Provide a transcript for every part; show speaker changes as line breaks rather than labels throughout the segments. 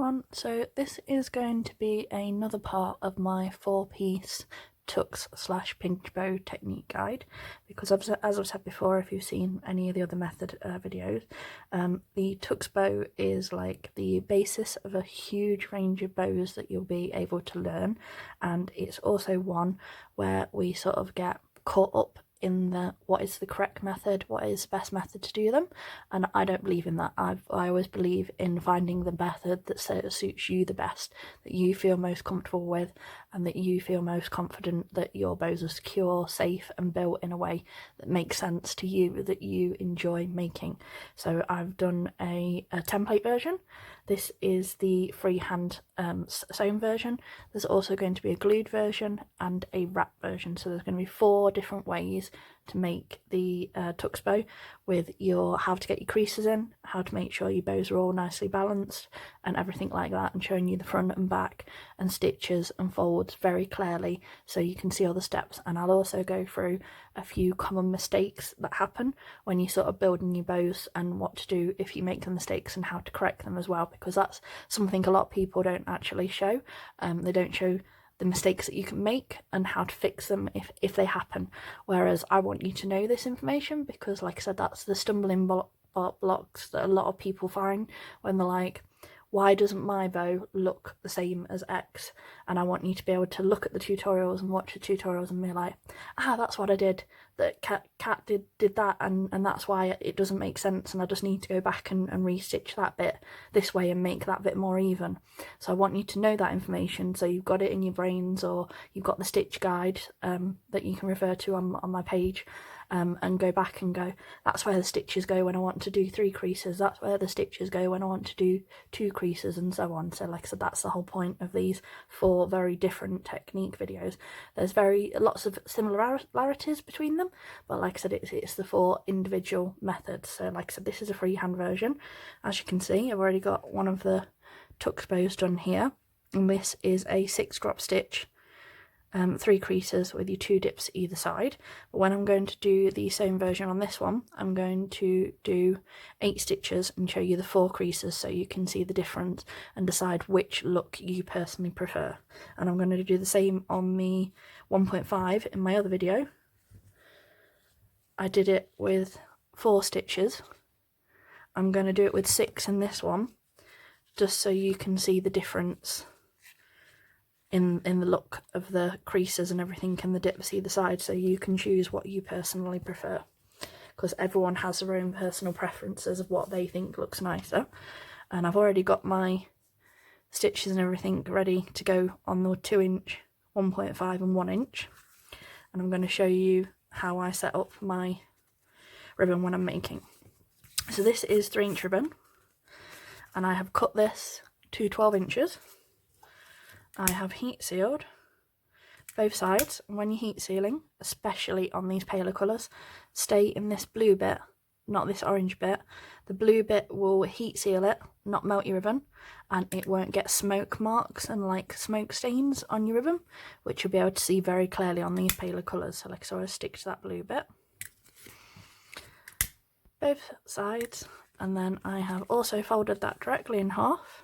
everyone, so this is going to be another part of my 4-piece tux / pinch bow technique guide, because as I've said before, if you've seen any of the other method videos, the tux bow is like the basis of a huge range of bows that you'll be able to learn, and it's also one where we sort of get caught up in the what is the correct method, what is the best method to do them, and I don't believe in that. I always believe in finding the method that suits you the best, that you feel most comfortable with, and that you feel most confident that your bows are secure, safe, and built in a way that makes sense to you, that you enjoy making. So I've done a template version. This is the freehand sewn version. There's also going to be a glued version and a wrap version. So there's going to be 4 different ways to make the tux bow, with your how to get your creases in, how to make sure your bows are all nicely balanced and everything like that, and showing you the front and back and stitches and folds very clearly so you can see all the steps. And I'll also go through a few common mistakes that happen when you sort of building your bows, and what to do if you make the mistakes and how to correct them as well, because that's something a lot of people don't actually show. They don't show the mistakes that you can make and how to fix them if they happen, whereas I want you to know this information, because like I said, that's the stumbling blocks that a lot of people find when they're like, why doesn't my bow look the same as X? And I want you to be able to look at the tutorials and watch the tutorials and be like, that's what I did, that Cat did that, and that's why it doesn't make sense, and I just need to go back and restitch that bit this way and make that bit more even. So I want you to know that information, so you've got it in your brains, or you've got the stitch guide that you can refer to on my page, and go back and go, that's where the stitches go when I want to do 3 creases, that's where the stitches go when I want to do 2 creases, and so on. So like I said, that's the whole point of these 4 very different technique videos. There's lots of similarities between them, but like I said, it's the 4 individual methods. So like I said, this is a freehand version. As you can see, I've already got one of the tux bows done here, and this is a 6 drop stitch, 3 creases with your 2 dips either side. But when I'm going to do the sewn version on this one, I'm going to do 8 stitches and show you the 4 creases so you can see the difference and decide which look you personally prefer. And I'm going to do the same on the 1.5 in my other video. I did it with 4 stitches. I'm going to do it with 6 in this one, just so you can see the difference in the look of the creases and everything, and the dips either side, so you can choose what you personally prefer, because everyone has their own personal preferences of what they think looks nicer. And I've already got my stitches and everything ready to go on the 2-inch, 1.5 and 1-inch, and I'm going to show you how I set up my ribbon when I'm making. So this is 3-inch ribbon, and I have cut this to 12 inches. I have heat sealed both sides, and when you're heat sealing, especially on these paler colours, stay in this blue bit, not this orange bit. The blue bit will heat seal it, not melt your ribbon, and it won't get smoke marks and like smoke stains on your ribbon, which you'll be able to see very clearly on these paler colours. So like, so I stick to that blue bit, both sides, and then I have also folded that directly in half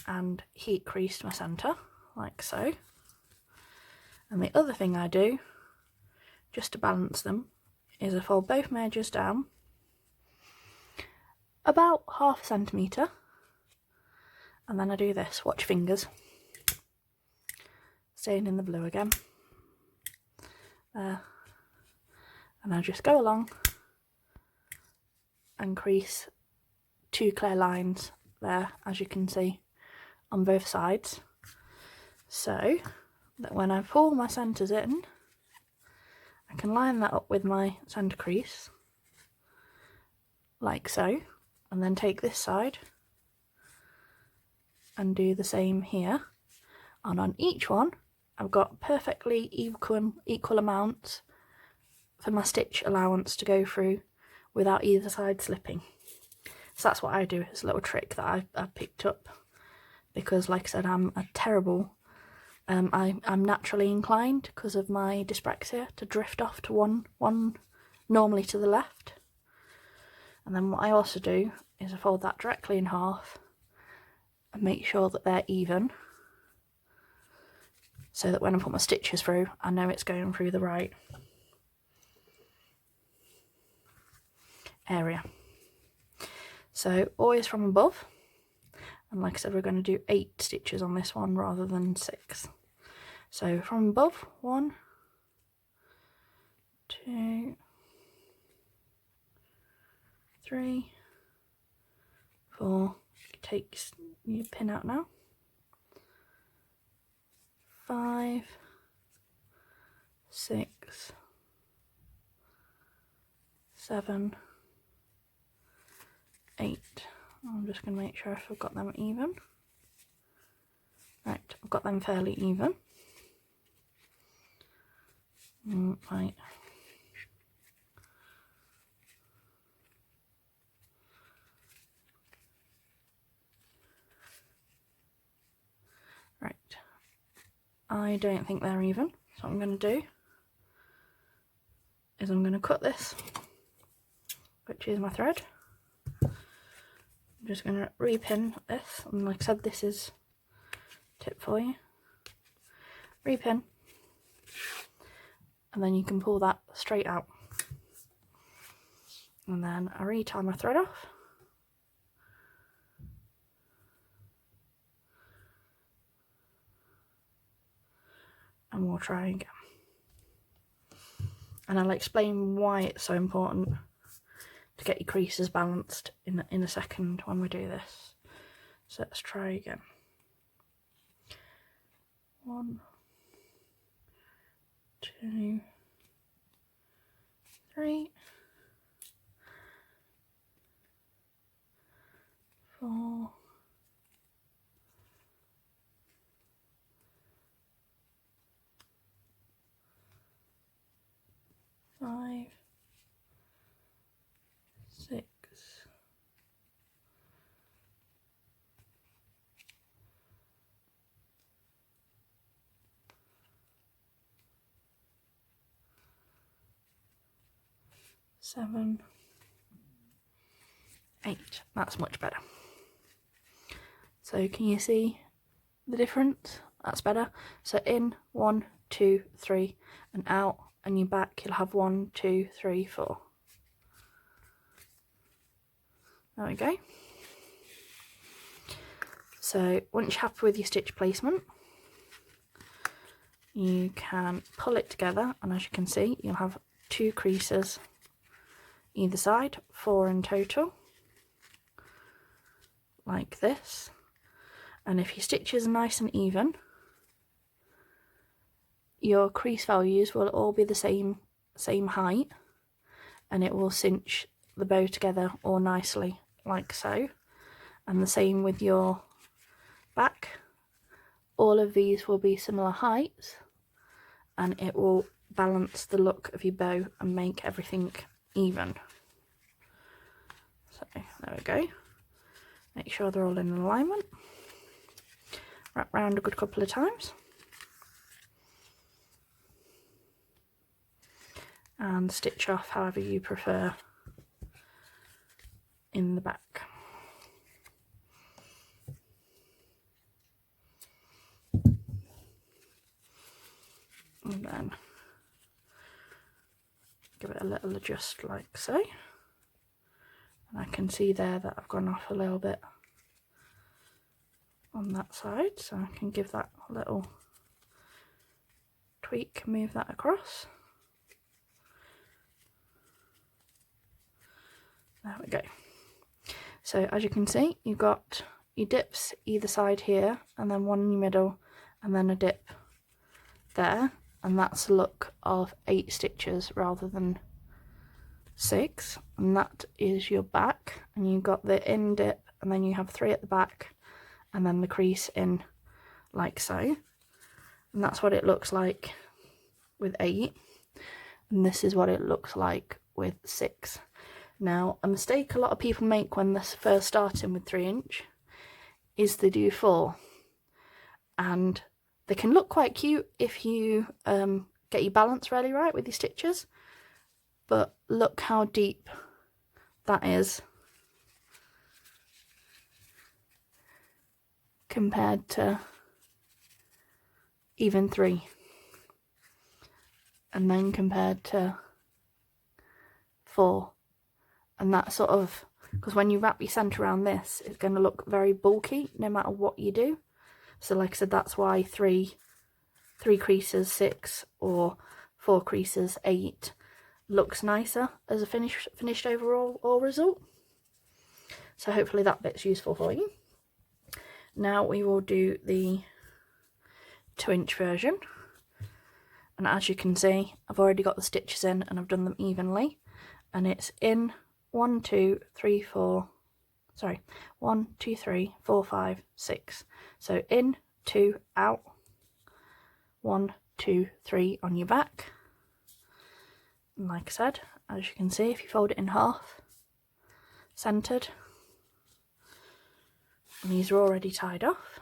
and heat creased my centre like so. And the other thing I do, just to balance them, is I fold both my edges down about ½ centimetre, and then I do this, watch fingers, staying in the blue again, there, and I just go along and crease 2 clear lines there, as you can see, on both sides, so that when I pull my centres in, I can line that up with my centre crease like so, and then take this side and do the same here. And on each one I've got perfectly equal amounts for my stitch allowance to go through without either side slipping. So that's what I do. It's a little trick that I picked up, because like I said, I'm a terrible, I'm naturally inclined, because of my dyspraxia, to drift off to one normally to the left. And then what I also do is I fold that directly in half and make sure that they're even, so that when I put my stitches through, I know it's going through the right area. So always from above, and like I said, we're going to do 8 stitches on this one rather than 6. So from above, 1, 2, 3, 4, take your pin out now, 5, 6, 7, 8. I'm just going to make sure I've got them even. Right, I've got them fairly even. Right. Right. I don't think they're even, so what I'm going to do is I'm going to cut this, which is my thread. I'm just going to repin this, and like I said, this is a tip for you. Repin, and then you can pull that straight out. And then I retie my thread off. And we'll try again. And I'll explain why it's so important to get your creases balanced in a second when we do this. So let's try again. 1, 2, 3, 4, 5, 6, 7, 8. That's much better. So can you see the difference? That's better. So in 1, 2, 3, and out, and your back you'll have 1, 2, 3, 4. There we go. So once you're happy with your stitch placement, you can pull it together, and as you can see, you'll have 2 creases either side, 4 in total, like this. And if your stitches are nice and even, your crease values will all be the same height, and it will cinch the bow together all nicely, like so. And the same with your back. All of these will be similar heights, and it will balance the look of your bow and make everything even. So there we go. Make sure they're all in alignment. Wrap round a good couple of times. And stitch off however you prefer in the back. And then give it a little adjust like so. And I can see there that I've gone off a little bit on that side, so I can give that a little tweak, move that across. There we go. So as you can see, you've got your dips either side here, and then one in the middle, and then a dip there, and that's a look of 8 stitches rather than 6. And that is your back, and you've got the in dip, and then you have 3 at the back, and then the crease in like so. And that's what it looks like with 8, and this is what it looks like with 6. Now, a mistake a lot of people make when they're first starting with 3" is they do 4, and they can look quite cute if you get your balance really right with your stitches, but look how deep that is. compared to even 3, and then compared to 4, and that sort of, because when you wrap your centre around this, it's going to look very bulky no matter what you do. So like I said, that's why 3 creases 6 or 4 creases 8 looks nicer as a finished overall result. So hopefully that bit's useful for you. Now we will do the 2-inch version, and as you can see, I've already got the stitches in and I've done them evenly, and it's in 1 2 3 4 1 2 3 4 5 6. So in, 2, out, 1 2 3 on your back. And like I said, as you can see, if you fold it in half, centered, and these are already tied off.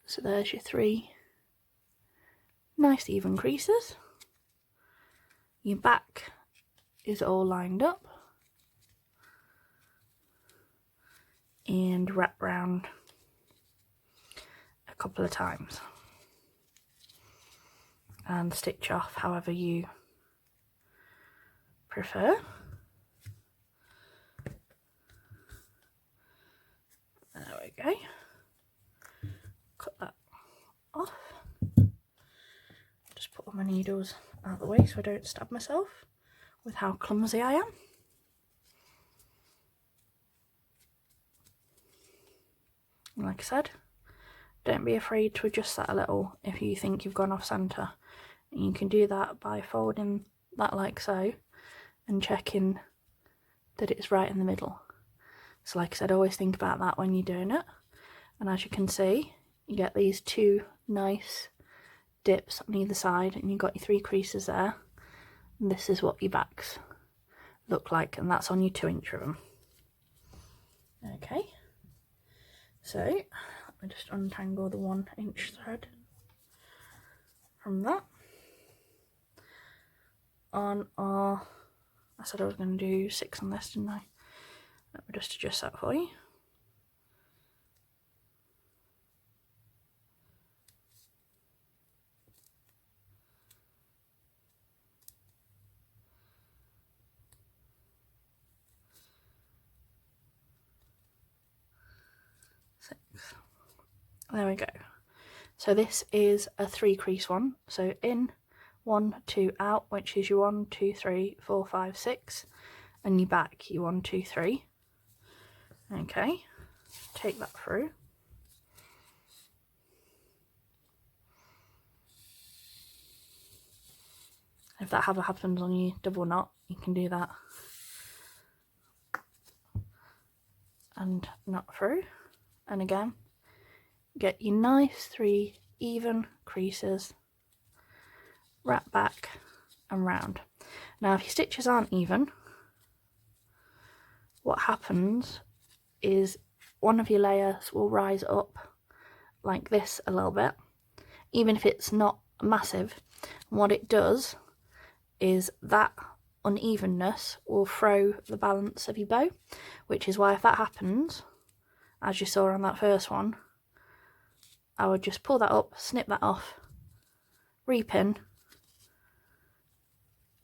So there's your 3 nice even creases. Your back is all lined up, and wrap round a couple of times and stitch off however you prefer. There we go. Cut that off. Just put all my needles out of the way so I don't stab myself with how clumsy I am. And like I said, don't be afraid to adjust that a little if you think you've gone off centre. And you can do that by folding that like so and checking that it's right in the middle. So like I said, always think about that when you're doing it. And as you can see, you get these 2 nice dips on either side, and you've got your 3 creases there. And this is what your backs look like, and that's on your 2-inch ribbon. Okay, so let me just untangle the 1-inch thread from that. On our, I said I was going to do 6 on this, didn't I? Let me just adjust that for you. There we go. So this is a 3 crease one. So in, 1 2 out, which is your 1 2 3 4 5 6, and your back your 1 2 3. Okay, take that through. If that ever happens on your double knot, you can do that and knot through. And again, get your nice 3 even creases, wrap back and round. Now if your stitches aren't even, what happens is one of your layers will rise up like this a little bit, even if it's not massive. And what it does is that unevenness will throw the balance of your bow, which is why if that happens, as you saw on that first one, I would just pull that up, snip that off, repin,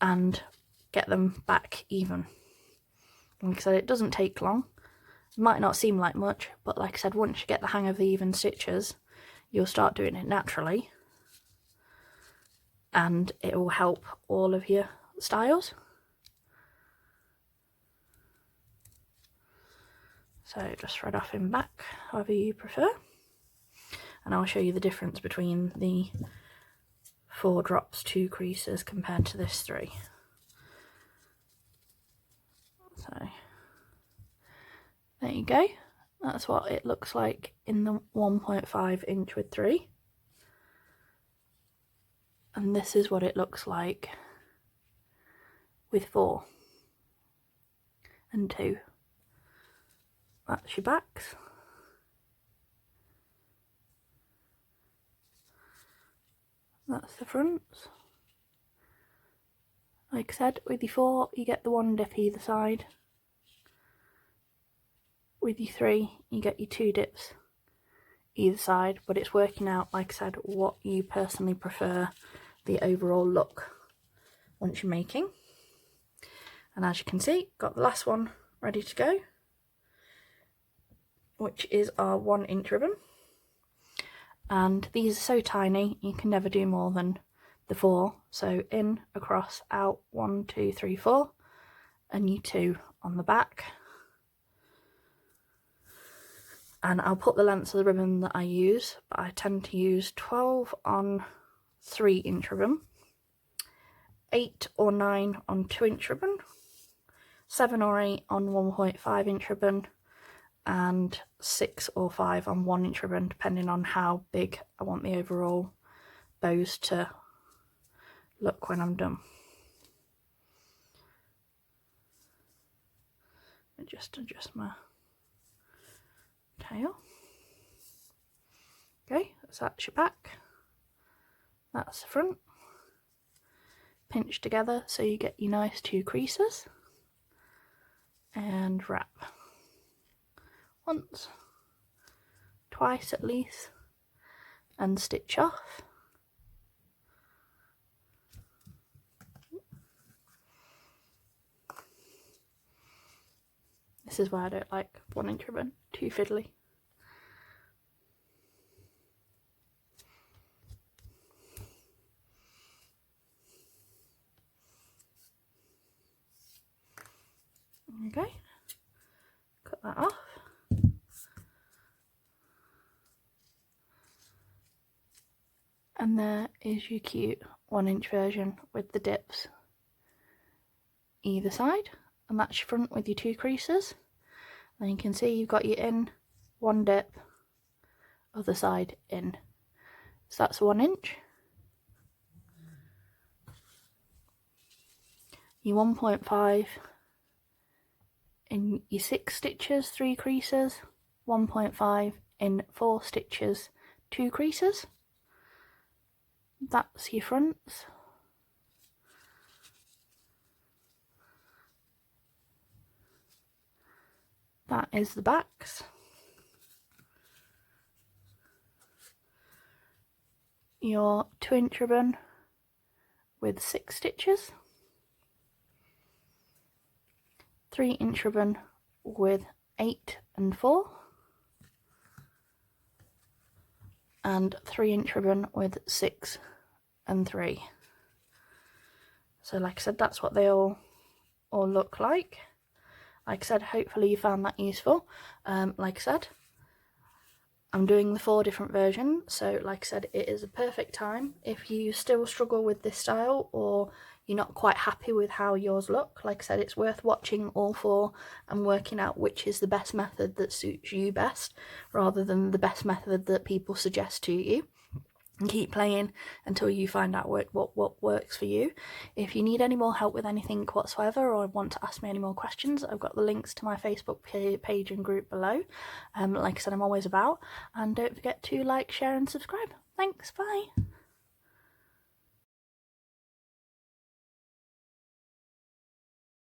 and get them back even. Like I said, it doesn't take long. It might not seem like much, but like I said, once you get the hang of the even stitches, you'll start doing it naturally, and it will help all of your styles. So just thread off in back, however you prefer. And I'll show you the difference between the 4 drops, 2 creases compared to this 3. So there you go. That's what it looks like in the 1.5 inch with 3. And this is what it looks like with 4 and 2. That's your backs. That's the fronts. Like I said, with your 4 you get the 1 dip either side. With your 3 you get your 2 dips either side, but it's working out, like I said, what you personally prefer the overall look once you're making. And as you can see, got the last one ready to go, which is our 1-inch ribbon. And these are so tiny, you can never do more than the 4. So in, across, out, 1, 2, 3, 4, and you 2 on the back. And I'll put the lengths of the ribbon that I use, but I tend to use 12 on 3-inch ribbon, 8 or 9 on 2-inch ribbon, 7 or 8 on 1.5-inch ribbon, and 6 or 5 on 1-inch ribbon, depending on how big I want the overall bows to look when I'm done. I just adjust my tail. Okay, so that's your back, that's the front. Pinch together so you get your nice 2 creases, and wrap once, twice at least, and stitch off. This is why I don't like 1-inch ribbon, too fiddly. Okay, cut that off. And there is your cute 1-inch version with the dips either side, and that's your front with your 2 creases. And you can see you've got your in, 1 dip, other side in. So that's 1 inch. Your 1.5 in your 6 stitches, 3 creases, 1.5 in 4 stitches, 2 creases. That's your fronts. That is the backs. Your 2-inch ribbon with 6 stitches. 3-inch ribbon with 8 and 4. And 3-inch ribbon with 6 and 3. So like I said, that's what they all look like. Like I said, hopefully you found that useful. Like I said, I'm doing the 4 different versions, so like I said, it is a perfect time. If you still struggle with this style, or you're not quite happy with how yours look, like I said, it's worth watching all 4 and working out which is the best method that suits you best, rather than the best method that people suggest to you. And keep playing until you find out what works for you. If you need any more help with anything whatsoever, or want to ask me any more questions, I've got the links to my Facebook page and group below. Like I said, I'm always about. And don't forget to like, share and subscribe. Thanks, bye.